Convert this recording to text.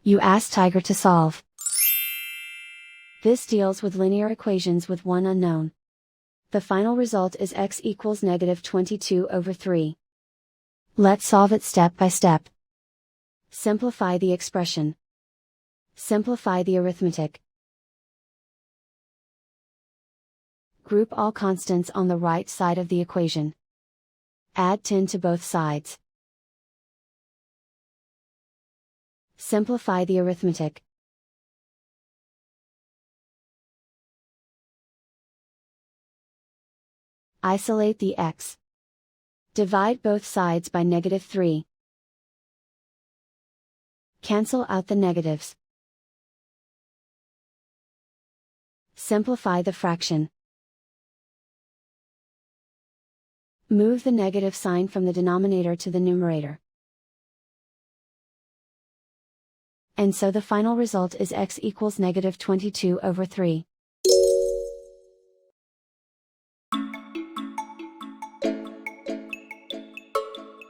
You ask Tiger to solve. This deals with linear equations with one unknown. The final result is x equals -22/3. Let's solve it step by step. Simplify the expression. Simplify the arithmetic. Group all constants on the right side of the equation. Add 10 to both sides. Simplify the arithmetic. Isolate the x. Divide both sides by -3. Cancel out the negatives. Simplify the fraction. Move the negative sign from the denominator to the numerator. And so the final result is x equals -22/3.